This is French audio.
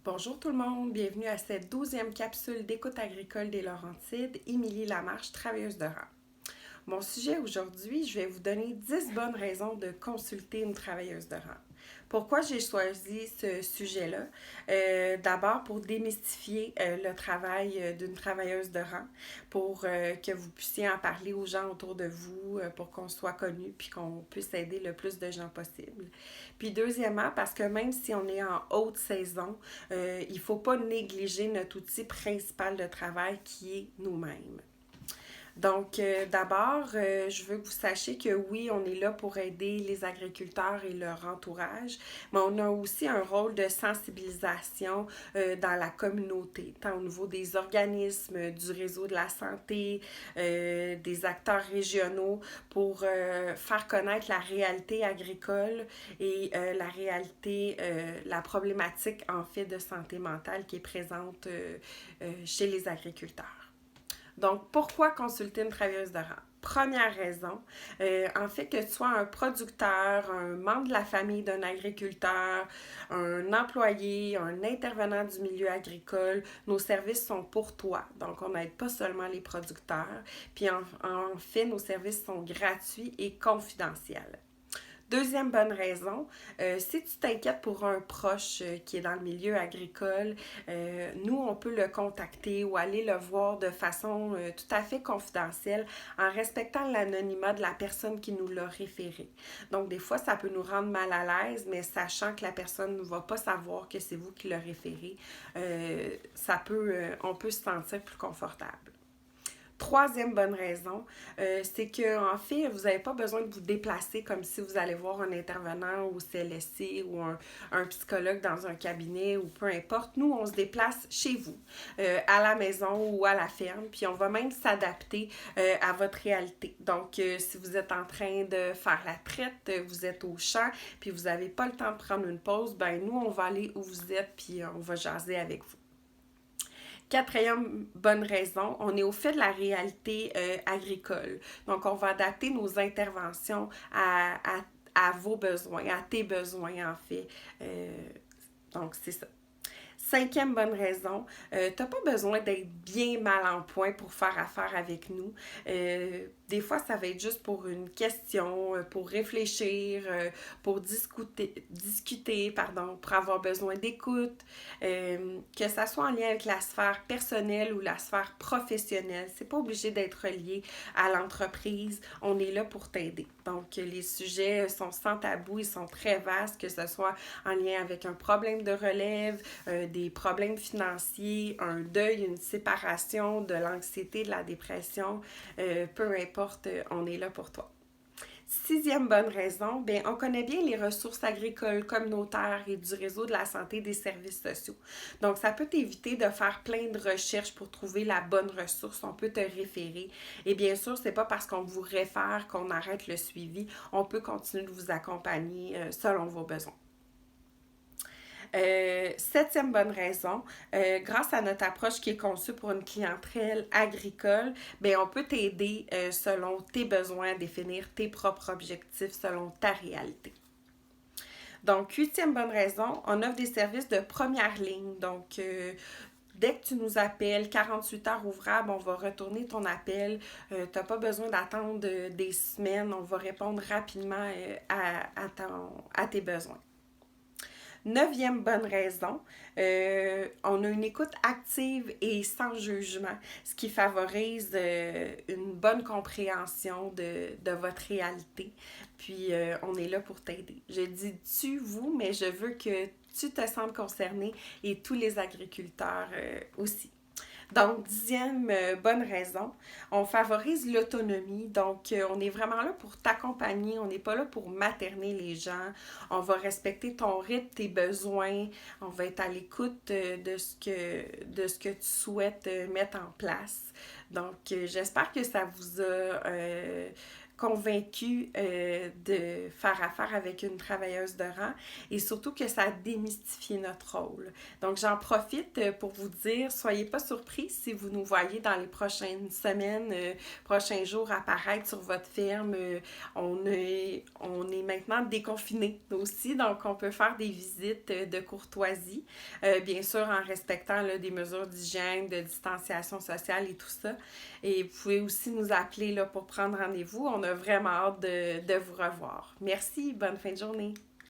Bonjour tout le monde, bienvenue à cette 12e capsule d'écoute agricole des Laurentides, Émilie Lamarche, travailleuse de rang. Mon sujet aujourd'hui, je vais vous donner 10 bonnes raisons de consulter une travailleuse de rang. Pourquoi j'ai choisi ce sujet-là? D'abord pour démystifier le travail d'une travailleuse de rang, pour que vous puissiez en parler aux gens autour de vous, pour qu'on soit connu puis qu'on puisse aider le plus de gens possible. Puis deuxièmement, parce que même si on est en haute saison, il ne faut pas négliger notre outil principal de travail qui est nous-mêmes. Donc, d'abord, je veux que vous sachiez que oui, on est là pour aider les agriculteurs et leur entourage, mais on a aussi un rôle de sensibilisation dans la communauté, tant au niveau des organismes, du réseau de la santé, des acteurs régionaux, pour faire connaître la réalité agricole et la problématique en fait de santé mentale qui est présente chez les agriculteurs. Donc, pourquoi consulter une travailleuse de rang? Première raison, en fait que tu sois un producteur, un membre de la famille d'un agriculteur, un employé, un intervenant du milieu agricole, nos services sont pour toi. Donc, on n'aide pas seulement les producteurs. Puis, en fait, nos services sont gratuits et confidentiels. Deuxième bonne raison, si tu t'inquiètes pour un proche qui est dans le milieu agricole, nous, on peut le contacter ou aller le voir de façon tout à fait confidentielle en respectant l'anonymat de la personne qui nous l'a référé. Donc, des fois, ça peut nous rendre mal à l'aise, mais sachant que la personne ne va pas savoir que c'est vous qui l'a référé, on peut se sentir plus confortable. Troisième bonne raison, c'est que en fait, vous n'avez pas besoin de vous déplacer comme si vous allez voir un intervenant au CLSC ou un psychologue dans un cabinet ou peu importe. Nous, on se déplace chez vous, à la maison ou à la ferme, puis on va même s'adapter à votre réalité. Donc, si vous êtes en train de faire la traite, vous êtes au champ, puis vous n'avez pas le temps de prendre une pause, ben nous, on va aller où vous êtes, puis on va jaser avec vous. Quatrième bonne raison, on est au fait de la réalité agricole. Donc, on va adapter nos interventions à vos besoins, à tes besoins en fait. Donc, c'est ça. Cinquième bonne raison, tu n'as pas besoin d'être bien mal en point pour faire affaire avec nous. Des fois, ça va être juste pour une question, pour réfléchir, pour discuter, pour avoir besoin d'écoute, que ça soit en lien avec la sphère personnelle ou la sphère professionnelle. C'est pas obligé d'être lié à l'entreprise. On est là pour t'aider. Donc, les sujets sont sans tabou, ils sont très vastes, que ce soit en lien avec un problème de relève, des problèmes financiers, un deuil, une séparation, de l'anxiété, de la dépression, peu importe, on est là pour toi. Sixième bonne raison, bien, on connaît bien les ressources agricoles communautaires et du réseau de la santé des services sociaux. Donc, ça peut t'éviter de faire plein de recherches pour trouver la bonne ressource. On peut te référer. Et bien sûr, c'est pas parce qu'on vous réfère qu'on arrête le suivi. On peut continuer de vous accompagner selon vos besoins. Septième bonne raison, grâce à notre approche qui est conçue pour une clientèle agricole, bien, on peut t'aider selon tes besoins à définir tes propres objectifs selon ta réalité. Donc, huitième bonne raison, on offre des services de première ligne. Donc, dès que tu nous appelles, 48 heures ouvrables, on va retourner ton appel. Tu n'as pas besoin d'attendre des semaines. On va répondre rapidement à tes besoins. Neuvième bonne raison, on a une écoute active et sans jugement, ce qui favorise une bonne compréhension de votre réalité. Puis, on est là pour t'aider. Je dis tu, vous, mais je veux que tu te sentes concerné et tous les agriculteurs aussi. Donc, dixième bonne raison, on favorise l'autonomie. Donc, on est vraiment là pour t'accompagner. On n'est pas là pour materner les gens. On va respecter ton rythme, tes besoins. On va être à l'écoute de ce que tu souhaites mettre en place. Donc, j'espère que ça vous a convaincue de faire affaire avec une travailleuse de rang et surtout que ça a démystifié notre rôle. Donc, j'en profite pour vous dire, soyez pas surpris si vous nous voyez dans les prochaines semaines, prochains jours apparaître sur votre ferme. On est maintenant déconfinés aussi, donc on peut faire des visites de courtoisie, bien sûr en respectant là, des mesures d'hygiène, de distanciation sociale et tout ça. Et vous pouvez aussi nous appeler là, pour prendre rendez-vous. On a vraiment hâte de vous revoir. Merci, bonne fin de journée.